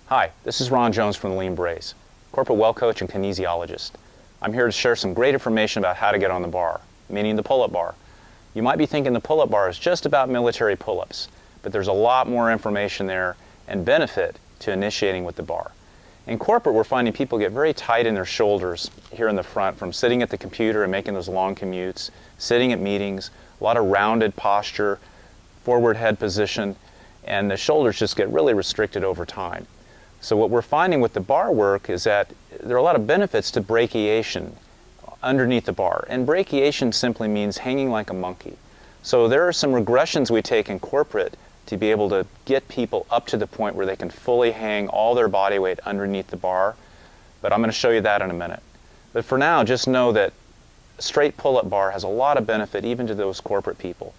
Hi, this is Ron Jones from the Lean Brace, corporate well coach and kinesiologist. I'm here to share some great information about how to get on the bar, meaning the pull-up bar. You might be thinking the pull-up bar is just about military pull-ups, but there's a lot more information there and benefit to initiating with the bar. In corporate, we're finding people get very tight in their shoulders here in the front from sitting at the computer and making those long commutes, sitting at meetings, a lot of rounded posture, forward head position, and the shoulders just get really restricted over time. So what we're finding with the bar work is that there are a lot of benefits to brachiation underneath the bar. And brachiation simply means hanging like a monkey. So there are some regressions we take in corporate to be able to get people up to the point where they can fully hang all their body weight underneath the bar. But I'm going to show you that in a minute. But for now, just know that a straight pull-up bar has a lot of benefit even to those corporate people.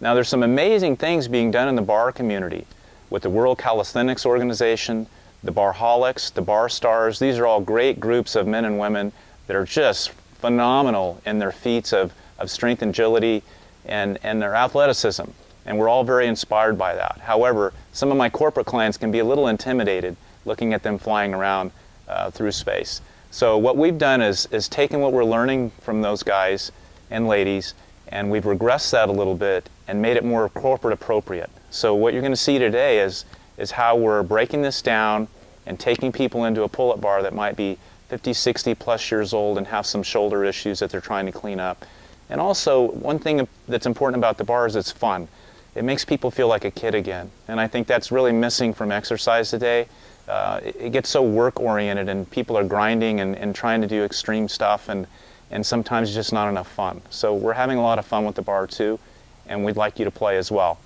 Now there's some amazing things being done in the bar community with the World Calisthenics Organization, the Barholics, the Bar Stars. These are all great groups of men and women that are just phenomenal in their feats of strength and agility and their athleticism. And we're all very inspired by that. However, some of my corporate clients can be a little intimidated looking at them flying around through space. So what we've done is taken what we're learning from those guys and ladies, and we've regressed that a little bit and made it more corporate appropriate. So what you're going to see today is how we're breaking this down and taking people into a pull-up bar that might be 50, 60 plus years old and have some shoulder issues that they're trying to clean up. And also, one thing that's important about the bar is it's fun. It makes people feel like a kid again. And I think that's really missing from exercise today. It gets so work-oriented and people are grinding and trying to do extreme stuff, and sometimes it's just not enough fun. So we're having a lot of fun with the bar too, and we'd like you to play as well.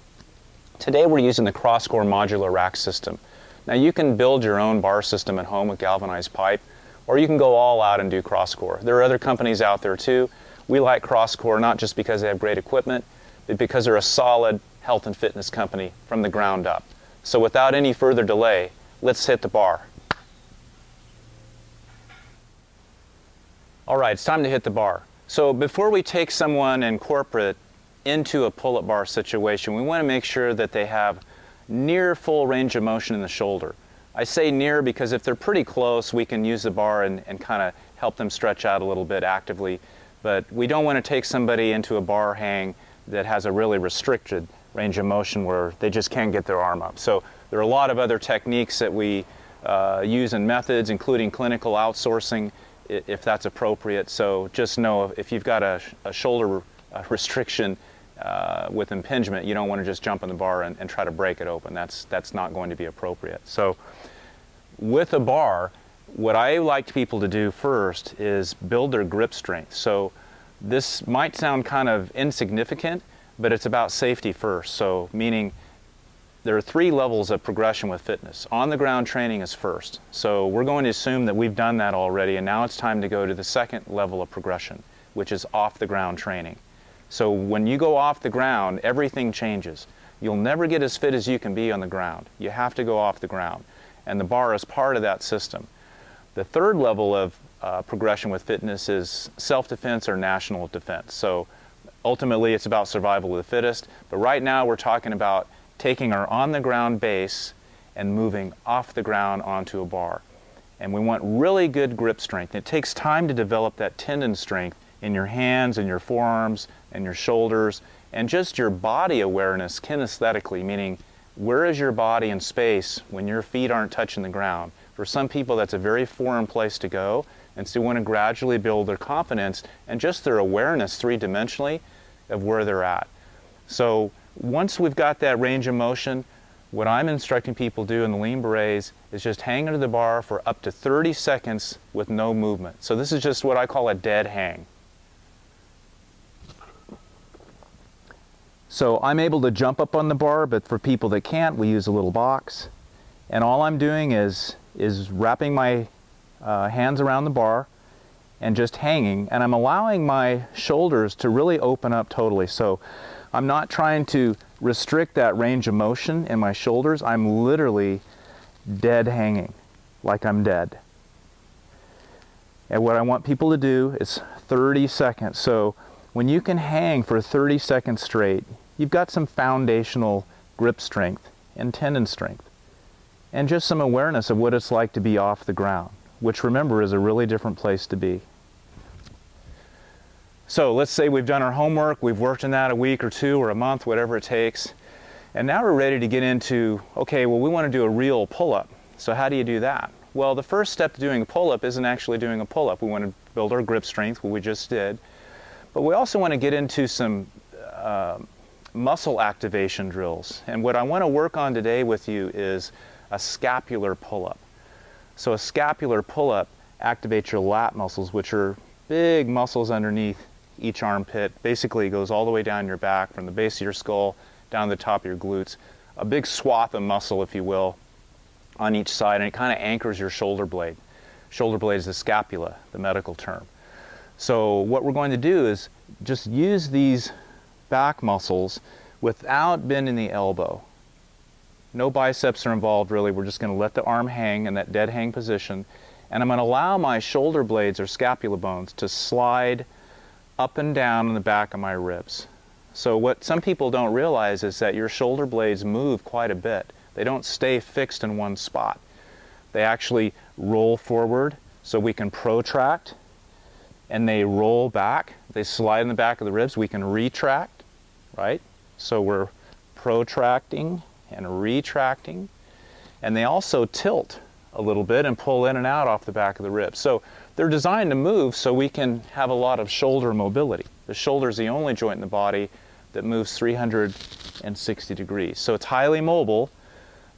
Today we're using the cross-core modular rack system. Now you can build your own bar system at home with galvanized pipe, or you can go all out and do cross-core. There are other companies out there too. We like cross-core not just because they have great equipment, but because they're a solid health and fitness company from the ground up. So without any further delay, let's hit the bar. All right, it's time to hit the bar. So before we take someone in corporate into a pull-up bar situation, we want to make sure that they have near full range of motion in the shoulder. I say near because if they're pretty close, we can use the bar and kind of help them stretch out a little bit actively. But we don't want to take somebody into a bar hang that has a really restricted range of motion where they just can't get their arm up. So there are a lot of other techniques that we use and methods, including clinical outsourcing, if that's appropriate. So just know if you've got a shoulder restriction with impingement, you don't want to just jump on the bar and try to break it open. That's not going to be appropriate. So with a bar, what I like people to do first is build their grip strength. So this might sound kind of insignificant, but it's about safety first. So meaning there are 3 levels of progression with fitness. On the ground training is first. So we're going to assume that we've done that already, and now it's time to go to the second level of progression, which is off the ground training. So when you go off the ground, everything changes. You'll never get as fit as you can be on the ground. You have to go off the ground. And the bar is part of that system. The third level of progression with fitness is self-defense or national defense. So ultimately it's about survival of the fittest. But right now we're talking about taking our on-the-ground base and moving off the ground onto a bar. And we want really good grip strength. It takes time to develop that tendon strength in your hands and your forearms and your shoulders, and just your body awareness kinesthetically, meaning where is your body in space when your feet aren't touching the ground. For some people that's a very foreign place to go, and so they want to gradually build their confidence and just their awareness 3-dimensionally of where they're at. So once we've got that range of motion, what I'm instructing people to do in the Lean Berets is just hang under the bar for up to 30 seconds with no movement. So this is just what I call a dead hang. So I'm able to jump up on the bar, but for people that can't, we use a little box. And all I'm doing is wrapping my hands around the bar and just hanging, and I'm allowing my shoulders to really open up totally. So I'm not trying to restrict that range of motion in my shoulders. I'm literally dead hanging, like I'm dead. And what I want people to do is 30 seconds. So when you can hang for 30 seconds straight, you've got some foundational grip strength and tendon strength. and just some awareness of what it's like to be off the ground, which, remember, is a really different place to be. So let's say we've done our homework, we've worked on that a week or two or a month, whatever it takes, and now we're ready to get into, okay, well, we want to do a real pull-up. So how do you do that? Well, the first step to doing a pull-up isn't actually doing a pull-up. We want to build our grip strength, what we just did, but we also want to get into some muscle activation drills. And what I want to work on today with you is a scapular pull-up. So a scapular pull-up activates your lat muscles, which are big muscles underneath each armpit. Basically, it goes all the way down your back, from the base of your skull down the top of your glutes. A big swath of muscle, if you will, on each side, and it kind of anchors your shoulder blade. Shoulder blade is the scapula, the medical term. So what we're going to do is just use these back muscles without bending the elbow. No biceps are involved, really. We're just going to let the arm hang in that dead hang position, and I'm going to allow my shoulder blades or scapula bones to slide up and down in the back of my ribs. So what some people don't realize is that your shoulder blades move quite a bit. They don't stay fixed in one spot. They actually roll forward so we can protract, and they roll back. They slide in the back of the ribs. We can retract, right? So we're protracting and retracting, and they also tilt a little bit and pull in and out off the back of the ribs. So they're designed to move so we can have a lot of shoulder mobility. The shoulder is the only joint in the body that moves 360 degrees. So it's highly mobile,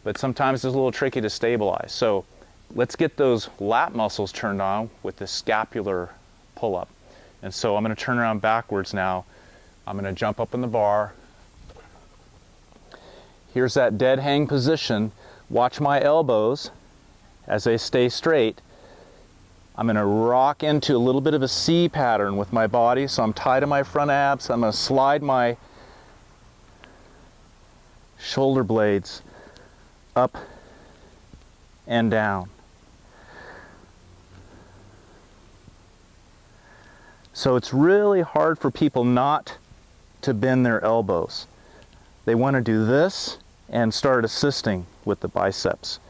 but sometimes it's a little tricky to stabilize. So let's get those lat muscles turned on with the scapular pull-up. And so I'm going to turn around backwards now. I'm going to jump up in the bar. Here's that dead hang position. Watch my elbows as they stay straight. I'm going to rock into a little bit of a C pattern with my body, so I'm tight to my front abs. I'm going to slide my shoulder blades up and down. So it's really hard for people not to bend their elbows. They want to do this and start assisting with the biceps.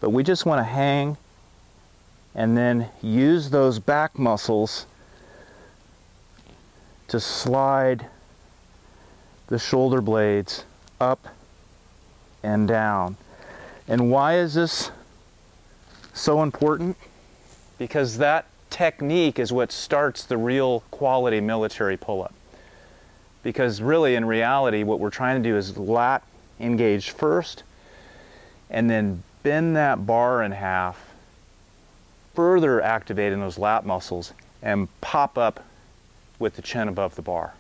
But we just want to hang and then use those back muscles to slide the shoulder blades up and down. And why is this so important? Because that technique is what starts the real quality military pull-up. Because really, in reality, what we're trying to do is lat engage first, and then bend that bar in half, further activating those lat muscles, and pop up with the chin above the bar.